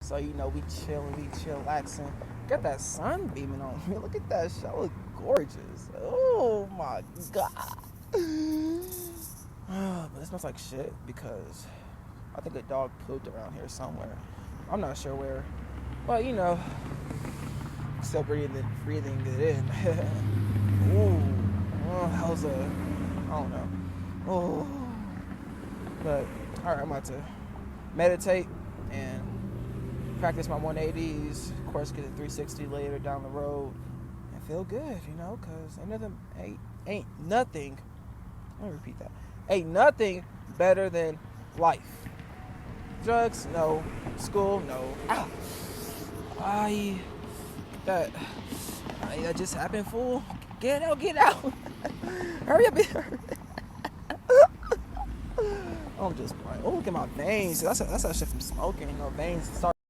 So, we chillaxing. Got that sun beaming on me. Look at that shit. I look gorgeous. Oh my god. But it smells like shit because I think a dog pooped around here somewhere. I'm not sure where. But still breathing it in. Ooh. Oh, that was I don't know. Oh. But, alright, I'm about to meditate and practice my 180s, of course get a 360 later down the road and feel good, because ain't nothing, let me repeat that, ain't nothing better than life. Drugs, no. School, no. Ow. That just happened, fool. Get out. Hurry up here. I'm just playing. Oh, look at my veins. That's that shit from smoking. Veins start